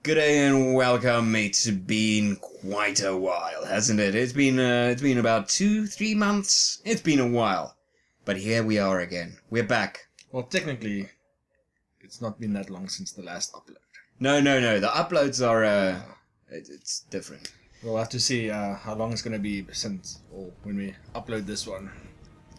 Good day and welcome. It's been quite a while, hasn't it? It's been about 2-3 months. It's been a while, but here we are again. We're back. Well, technically, it's not been that long since the last upload. No. The uploads are it's different. We'll have to see how long it's gonna be since or when we upload this one.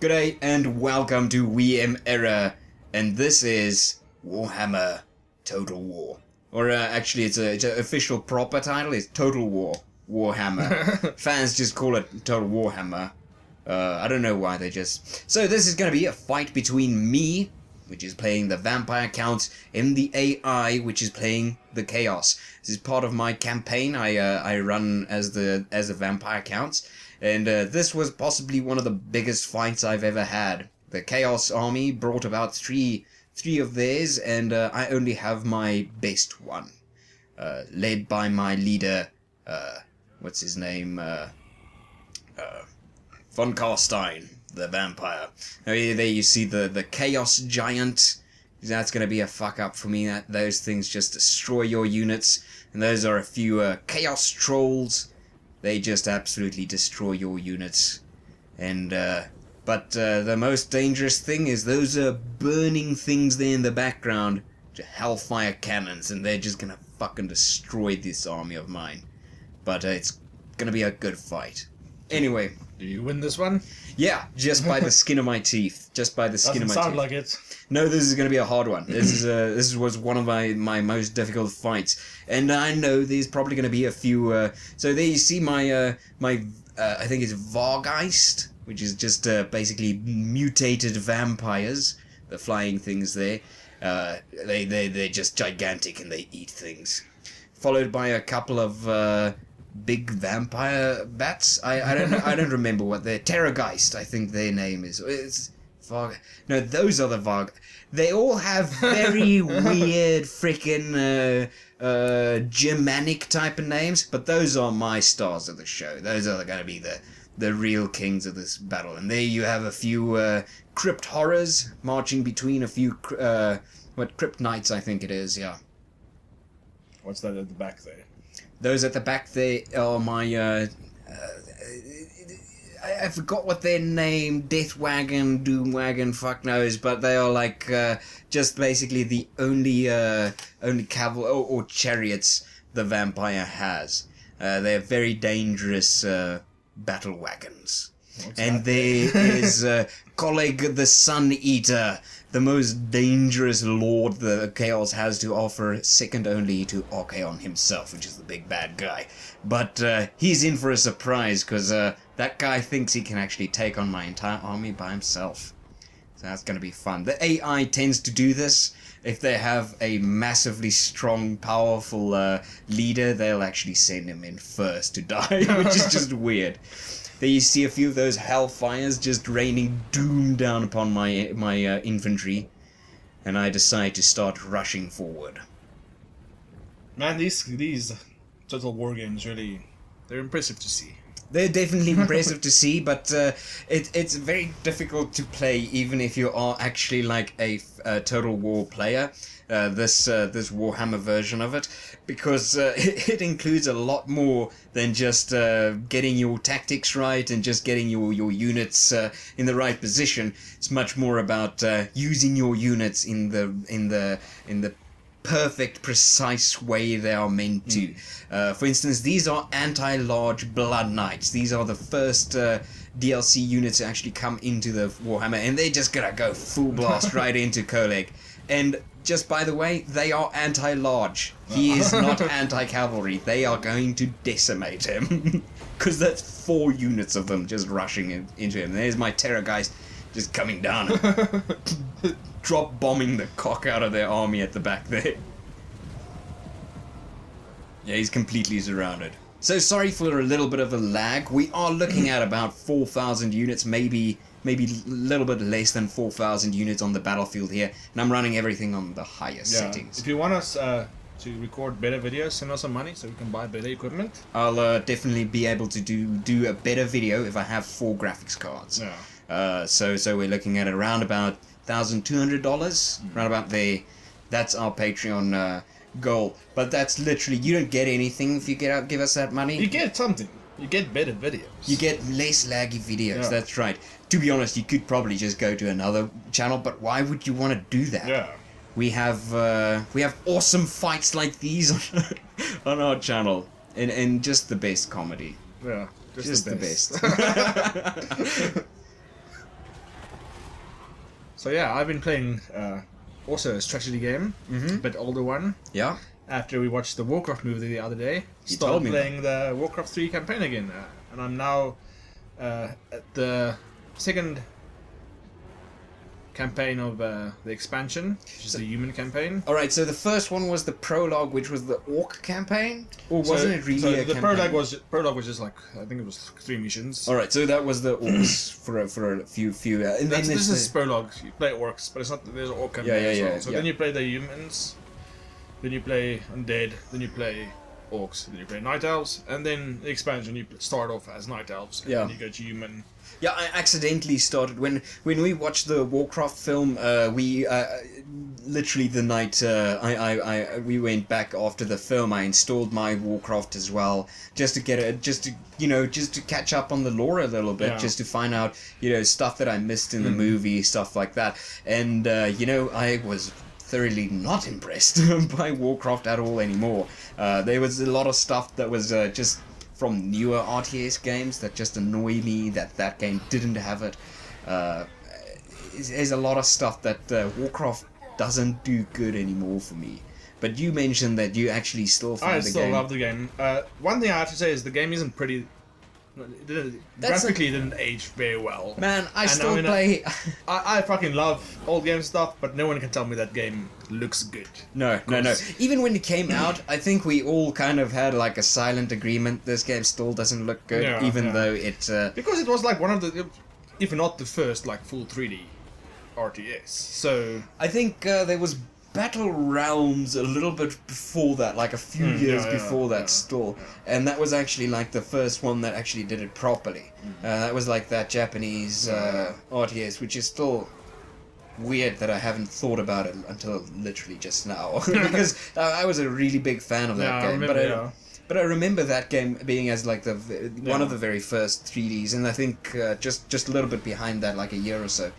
Good day and welcome to WeAmError, and this is Warhammer Total War. Or actually, it's an official proper title. It's Total War Warhammer. Fans just call it Total Warhammer. I don't know why they just. So this is going to be a fight between me, which is playing the Vampire Count, and the AI, which is playing the Chaos. This is part of my campaign. I run as the Vampire Count, and this was possibly one of the biggest fights I've ever had. The Chaos army brought about three of theirs, and I only have my best one, led by my leader, what's his name, von Karstein, the vampire. Now, there you see the Chaos Giant. That's going to be a fuck up for me. Those things just destroy your units, and those are a few Chaos Trolls. They just absolutely destroy your units, and But the most dangerous thing is those burning things there in the background, hellfire cannons, and they're just gonna fucking destroy this army of mine. But it's gonna be a good fight. Anyway. Do you win this one? Yeah, just by the skin of my teeth. Just by the skin of my teeth. Doesn't sound like it. No, this is gonna be a hard one. This was one of my most difficult fights, and I know there's probably gonna be a few. So there you see my I think it's Vargeist, which is just basically mutated vampires, the flying things there. They're just gigantic and they eat things. Followed by a couple of big vampire bats. I don't remember what they're. Terrorgeist, I think their name is. It's Varg. No, those are the Varg. They all have very weird freaking Germanic type of names, but those are my stars of the show. Those are going to be the real kings of this battle. And there you have a few crypt horrors marching between a few crypt knights, I think it is. Yeah. What's that at the back there? Those at the back there are my I forgot what their name, Death Wagon, Doom Wagon, fuck knows, but they are like just basically the only cavalry or chariots the vampire has. They're very dangerous battle wagons. And there is Colleague the Sun Eater, the most dangerous lord the Chaos has to offer, second only to Archaon himself, which is the big bad guy. But he's in for a surprise, because that guy thinks he can actually take on my entire army by himself. So that's going to be fun. The AI tends to do this. If they have a massively strong, powerful leader, they'll actually send him in first to die, which is just weird. There you see a few of those hellfires just raining doom down upon my infantry, and I decide to start rushing forward. Man, these Total War games really, they're impressive to see. They're definitely impressive to see, but it's very difficult to play even if you are actually like a Total War player. This Warhammer version of it, because it includes a lot more than just getting your tactics right and just getting your units in the right position. It's much more about using your units in the perfect, precise way they are meant to. For instance, these are anti-large Blood Knights. These are the first DLC units to actually come into the Warhammer, and they're just gonna go full blast right into Koleg. And just by the way, they are anti-large. He is not anti-cavalry. They are going to decimate him. Because that's 4 units of them just rushing into him. There's my Terrorgeist just coming down, drop bombing the cock out of their army at the back there. Yeah, he's completely surrounded. So sorry for a little bit of a lag. We are looking at about 4,000 units, maybe a little bit less than 4,000 units on the battlefield here, and I'm running everything on the highest settings. If you want us to record better videos, send us some money so we can buy better equipment. I'll definitely be able to do a better video if I have 4 graphics cards. Yeah. So we're looking at around about $1,200, round about there. That's our Patreon goal. But that's literally, you don't get anything if you give us that money. You get something. You get better videos. You get less laggy videos. Yeah. That's right. To be honest, you could probably just go to another channel, but why would you want to do that? Yeah. We have awesome fights like these on our channel, and just the best comedy. Yeah. Just the best. So yeah, I've been playing also a strategy game, a bit older one. Yeah. After we watched the Warcraft movie the other day, You started told me playing the Warcraft 3 campaign again, and I'm now at the second campaign of the expansion, which is the human campaign. All right. So the first one was the prologue, which was the orc campaign, or wasn't it really so a the campaign? prologue was just like, I think it was 3 missions. All right. So that was the orcs for a few. And then This there's is prologue. You play orcs, but it's not. There's an orc campaign as well. So then you play the humans, then you play undead, then you play orcs, then you play night elves, and then the expansion you start off as night elves, and Yeah. then you go to human. Yeah, I accidentally started when we watched the Warcraft film. We literally the night we went back after the film. I installed my Warcraft as well, just to get it, just to catch up on the lore a little bit, Yeah. just to find out stuff that I missed in the movie, stuff like that. And I was thoroughly not impressed by Warcraft at all anymore. There was a lot of stuff that was just from newer RTS games that just annoy me that game didn't have it. There's a lot of stuff that Warcraft doesn't do good anymore for me. But you mentioned that you actually still find I the still game. love the game. One thing I have to say is the game isn't pretty. Graphically, it didn't age very well. Man, I And still I mean, play. I fucking love old game stuff, but no one can tell me that game looks good. No. Even when it came out, I think we all kind of had like a silent agreement. This game still doesn't look good, Yeah, even yeah. though it. Because it was like one of the, if not the first, like full 3D RTS. So I think there was Battle Realms a little bit before that, like a few years before that still. And that was actually like the first one that actually did it properly. That was like that Japanese RTS, which is still weird that I haven't thought about it until literally just now. Because I was a really big fan of that game. But I remember that game being as like the one of the very first 3Ds, and I think just a little bit behind that, like a year or so.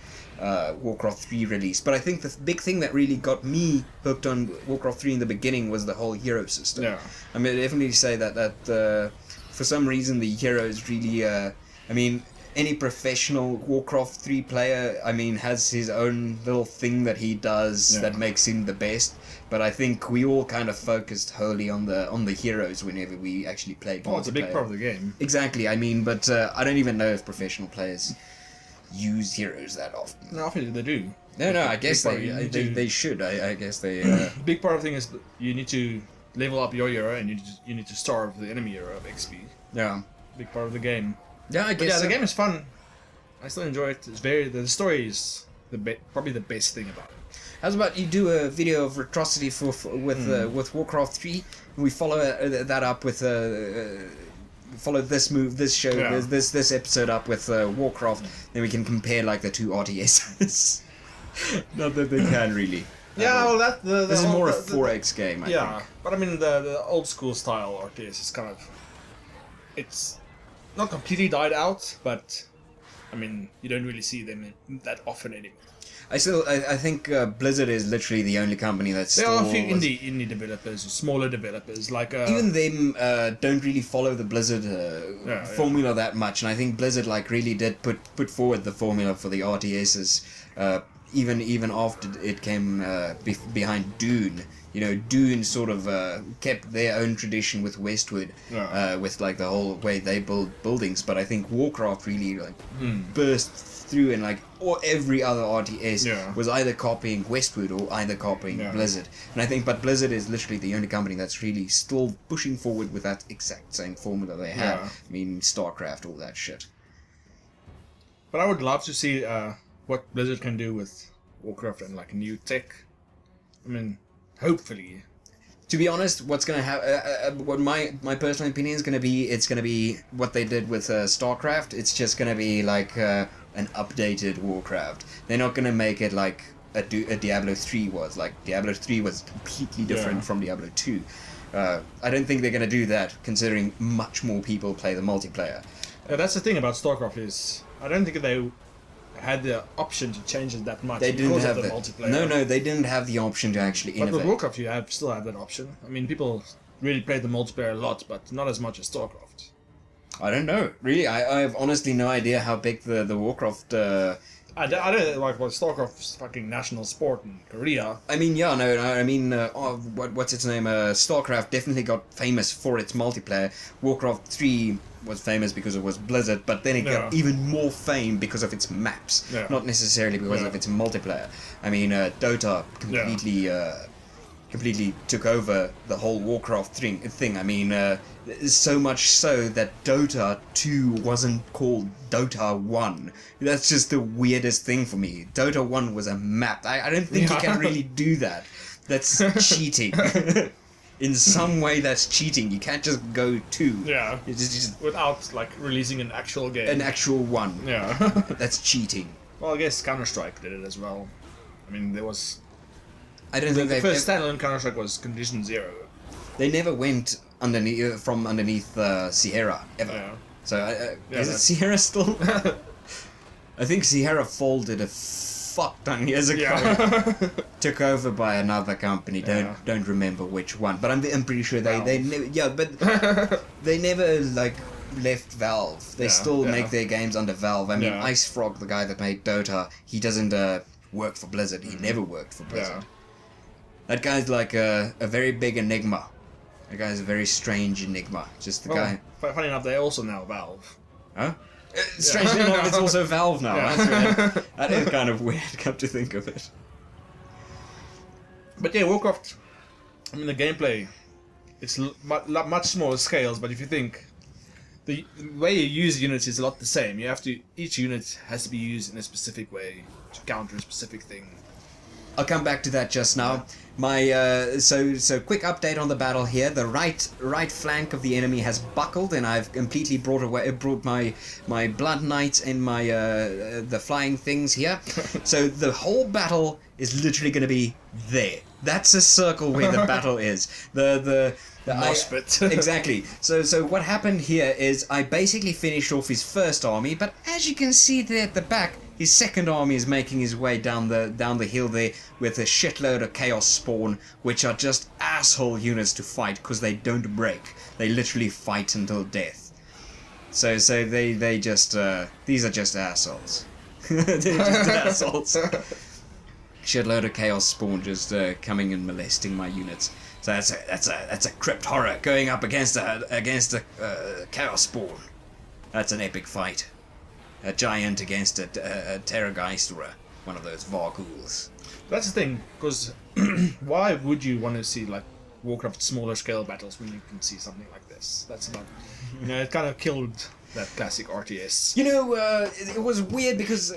Warcraft 3 release. But I think the big thing that really got me hooked on Warcraft 3 in the beginning was the whole hero system. Yeah. I mean, I definitely say that for some reason the heroes really, any professional Warcraft 3 player, has his own little thing that he does that makes him the best. But I think we all kind of focused wholly on the heroes whenever we actually played multiplayer. Oh, it's a big part of the game. Exactly, but I don't even know if professional players use heroes that often. No, I think they do. No, I guess Big they should. I guess they. Big part of the thing is you need to level up your hero, and you need to starve the enemy hero of XP. Yeah. Big part of the game. Yeah, I But guess. yeah, So. the game is fun. I still enjoy it. It's the story is probably the best thing about it. How's about you do a video of Retrocity with Warcraft 3, and we follow that up with follow this show, Yeah. this episode up with Warcraft, then we can compare like the two RTSs. Not that they can really. Yeah, well, This is more a 4X game, I think. But I mean the old school style RTS is kind of, it's not completely died out, but I mean you don't really see them that often anymore. I think Blizzard is literally the only company that's There still... are a few indie developers, smaller developers like even them don't really follow the Blizzard formula that much, and I think Blizzard like really did put forward the formula for the RTSs, even after it came behind Dune. Dune sort of kept their own tradition with Westwood, with like the whole way they build buildings, but I think Warcraft really like burst through and like every other RTS was either copying Westwood or either copying Blizzard. And I think, but Blizzard is literally the only company that's really still pushing forward with that exact same formula they have. I mean, StarCraft, all that shit. But I would love to see what Blizzard can do with Warcraft and like new tech. I mean, hopefully. To be honest, what's going to happen, what my personal opinion is going to be, it's going to be what they did with StarCraft. It's just going to be like an updated Warcraft. They're not going to make it like a Diablo 3 was. Like, Diablo 3 was completely different from Diablo 2. I don't think they're going to do that, considering much more people play the multiplayer. That's the thing about StarCraft is, I don't think they had the option to change it that much. They didn't have the multiplayer. No, they didn't have the option to actually innovate. But with Warcraft, you still have that option. I mean, people really played the multiplayer a lot, but not as much as StarCraft. I don't know. Really, I have honestly no idea how big the Warcraft... I don't like what StarCraft's fucking national sport in Korea. I mean, what's its name? StarCraft definitely got famous for its multiplayer. Warcraft 3 was famous because it was Blizzard, but then it got even more fame because of its maps, not necessarily because of its multiplayer. I mean, Dota completely took over the whole Warcraft thing. I mean, so much so that Dota 2 wasn't called Dota 1. That's just the weirdest thing for me. Dota 1 was a map. I don't think you can really do that. That's cheating. In some way, that's cheating. You can't just go 2. Yeah. Just without like releasing an actual game. An actual 1. Yeah. That's cheating. Well, I guess Counter-Strike did it as well. I mean, there was... I don't think the first standalone Counter-Strike was Condition 0. They never went underneath Sierra ever. Yeah. So is it Sierra still? I think Sierra folded a fuck ton years ago. Yeah. Took over by another company. Don't remember which one, but I'm pretty sure they never like left Valve. They still make their games under Valve. I mean, Ice Frog, the guy that made Dota, he doesn't work for Blizzard. He never worked for Blizzard. Yeah. That guy's like a very big enigma. That guy's a very strange enigma. Just the guy. Funny enough, they're also now Valve. Huh? Strangely enough, it's also Valve now. Yeah. That is kind of weird, come to think of it. But yeah, Warcraft, I mean, the gameplay, it's much smaller scales, but if you think, the way you use units is a lot the same. Each unit has to be used in a specific way to counter a specific thing. I'll come back to that just now. My so quick update on the battle here. The right flank of the enemy has buckled, and I've completely brought my blood knights and my the flying things here. So the whole battle is literally going to be there. That's a circle where the battle is. The mosh pit. Exactly. So what happened here is I basically finished off his first army, but as you can see there at the back, his second army is making his way down the hill there with a shitload of Chaos Spawn, which are just asshole units to fight because they don't break. They literally fight until death. So they just these are just assholes. They're just assholes. Shitload of Chaos Spawn just coming and molesting my units. So that's a crypt horror going up against a Chaos Spawn. That's an epic fight. A giant against a Terrorgeist or one of those Varghouls. That's the thing, because why would you want to see like Warcraft smaller scale battles when you can see something like this? That's about, it kind of killed that classic RTS. It was weird because,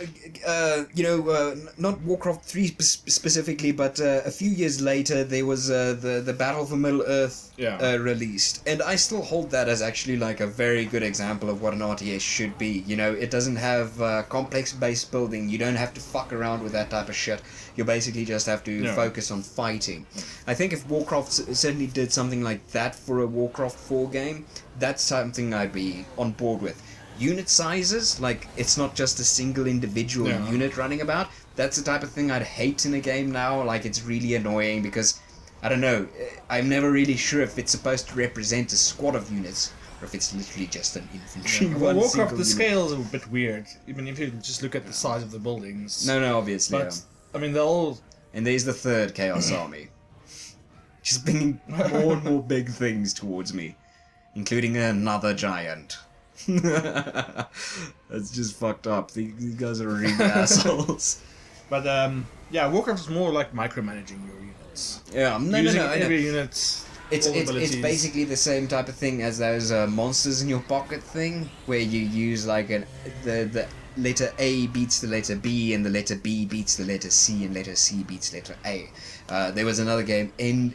not Warcraft 3 specifically, but a few years later there was the Battle for Middle-earth released. And I still hold that as actually like a very good example of what an RTS should be. It doesn't have complex base building. You don't have to fuck around with that type of shit. You basically just have to focus on fighting. I think if Warcraft certainly did something like that for a Warcraft 4 game, that's something I'd be on board with. Unit sizes, like it's not just a single individual unit running about. That's the type of thing I'd hate in a game now. Like it's really annoying because, I don't know, I'm never really sure if it's supposed to represent a squad of units or if it's literally just an infantry. Well, Warcraft, the scale is a bit weird, even if you just look at the size of the buildings. No, obviously. But, I mean, they're all... And there's the third Chaos Army. Just bringing more and more big things towards me. Including another giant. That's just fucked up. These guys are really assholes. But yeah, Warcraft is more like micromanaging your units. Yeah, no, Using I know. every unit. It's basically the same type of thing as those monsters in your pocket thing, where you use like the letter A beats the letter B, and the letter B beats the letter C, and letter C beats letter A. There was another game, End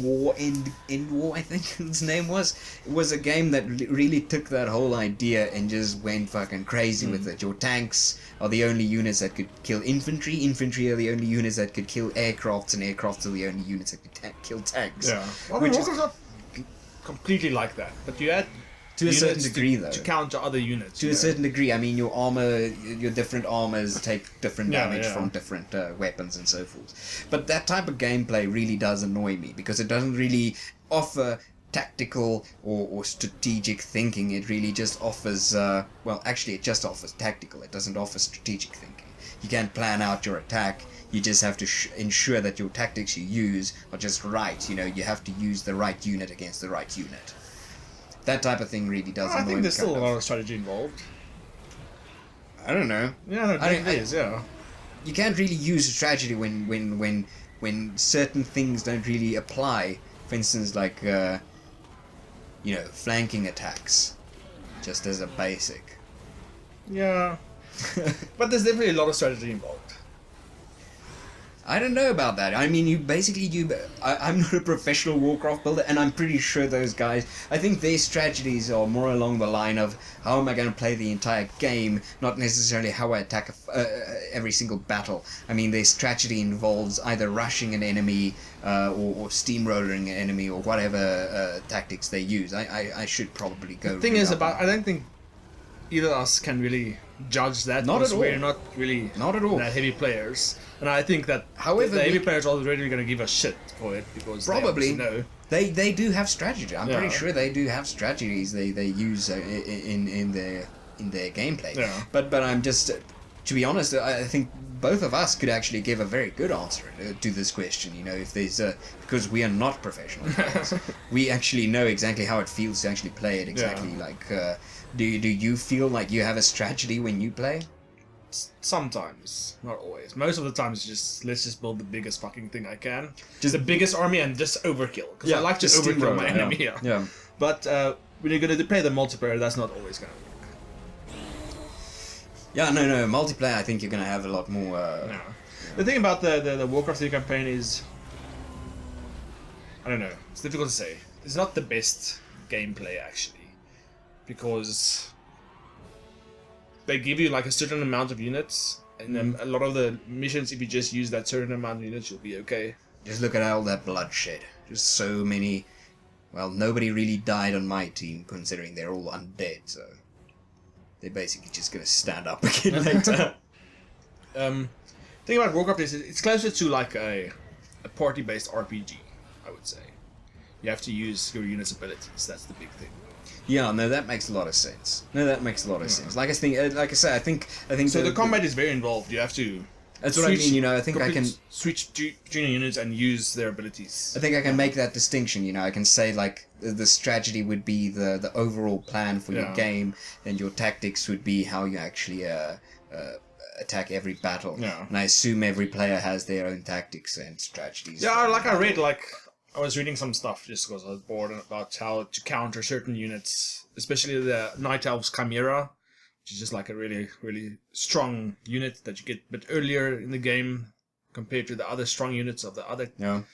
War, I think its name was. It was a game that really took that whole idea and just went fucking crazy with it. Your tanks are the only units that could kill infantry. Infantry are the only units that could kill aircrafts, and aircrafts are the only units that could kill tanks. Yeah. Well, Warcraft's not completely like that, but you add to a certain degree, though. To counter other units. To a certain degree. I mean, your armor, your different armors take different damage from different weapons and so forth. But that type of gameplay really does annoy me, because it doesn't really offer tactical or strategic thinking. It really just offers, well, actually it just offers tactical. It doesn't offer strategic thinking. You can't plan out your attack. You just have to ensure that your tactics you use are just right. You know, you have to use the right unit against the right unit. That type of thing really does annoy me. I think there's still a lot of strategy involved. I don't know. Yeah, no, it is, yeah. You can't really use strategy when certain things don't really apply. For instance, like, you know, flanking attacks. Just as a basic. Yeah. But there's definitely a lot of strategy involved. I don't know about that. I mean, I'm not a professional Warcraft builder, and I'm pretty sure those guys, I think their strategies are more along the line of how am I going to play the entire game, not necessarily how I attack every single battle. I mean, their strategy involves either rushing an enemy or steamrolling an enemy or whatever tactics they use. I should probably go. The thing is I don't think either of us can really judge that. Not at all. We're not really that heavy players. And I think that however, the heavy players are already going to give us shit for it, because probably know. They do have strategy. I'm pretty sure they do have strategies they use in their gameplay. Yeah. But I'm just, to be honest, I think both of us could actually give a very good answer to this question. You know, if there's because we are not professional players, we actually know exactly how it feels to actually play it. Exactly like, do you feel like you have a strategy when you play? Sometimes, not always. Most of the time it's just, let's just build the biggest fucking thing I can. Just the biggest army and just overkill. Because I like to overkill my enemy. Yeah. But when you're going to play the multiplayer, that's not always going to work. Yeah, no. Multiplayer, I think you're going to have a lot more... No. The thing about the Warcraft 3 campaign is... I don't know. It's difficult to say. It's not the best gameplay, actually. Because... they give you like a certain amount of units, and then a lot of the missions, if you just use that certain amount of units, you'll be okay. Just look at all that bloodshed. Just so many... Well, nobody really died on my team, considering they're all undead, so... they're basically just gonna stand up again later. The thing about Warcraft is it's closer to like a party-based RPG, I would say. You have to use your unit's abilities, that's the big thing. Yeah, no, that makes a lot of sense. Sense. Like I say, I think. So the combat is very involved. You have to. That's what I mean. You know, I think I can switch junior units and use their abilities. I think I can make that distinction. You know, I can say like the strategy would be the overall plan for your game, and your tactics would be how you actually attack every battle. Yeah. And I assume every player has their own tactics and strategies. Yeah, I was reading some stuff just because I was bored about how to counter certain units, especially the Night Elves Chimera, which is just like a really, really strong unit that you get a bit earlier in the game compared to the other strong units of the other. Yeah.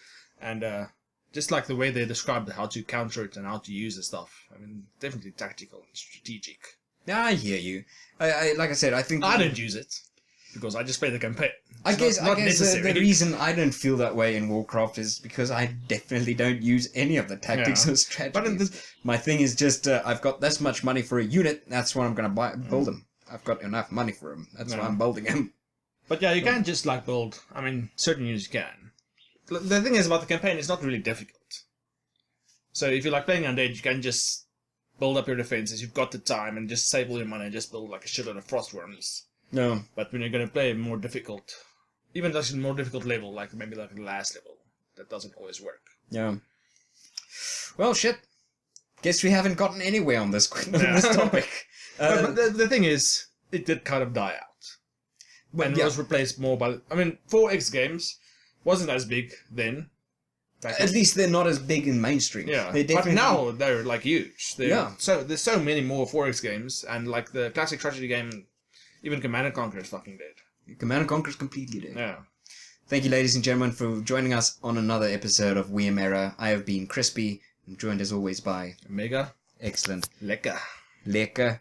And just like the way they described how to counter it and how to use the stuff. I mean, definitely tactical and strategic. Yeah, I hear you. I like I said, I think... I don't use it, because I just play the campaign. I guess the reason I don't feel that way in Warcraft is because I definitely don't use any of the tactics or strategies. But my thing is just, I've got this much money for a unit, that's what I'm going to build them. I've got enough money for them, that's why I'm building them. But yeah, you can't just like build, I mean, certain units you can. The thing is about the campaign, it's not really difficult. So if you like playing Undead, you can just build up your defenses, you've got the time, and just save all your money and just build like a shitload of frostworms. No. But when you're going to play more difficult, even just a more difficult level, like maybe like the last level, that doesn't always work. Yeah. Well, shit. Guess we haven't gotten anywhere on this topic. But the thing is, it did kind of die out. And it was replaced more by... I mean, 4X games wasn't as big then. At least they're not as big in mainstream. Yeah, They're definitely... but now they're like huge. So there's so many more 4X games, and like the classic strategy game, even Command & Conquer is fucking dead. Command & Conquer is completely dead. Yeah. Thank you, ladies and gentlemen, for joining us on another episode of WeAmError. I have been Crispy, and joined as always by... Mega. Excellent. Lekker. Lekker.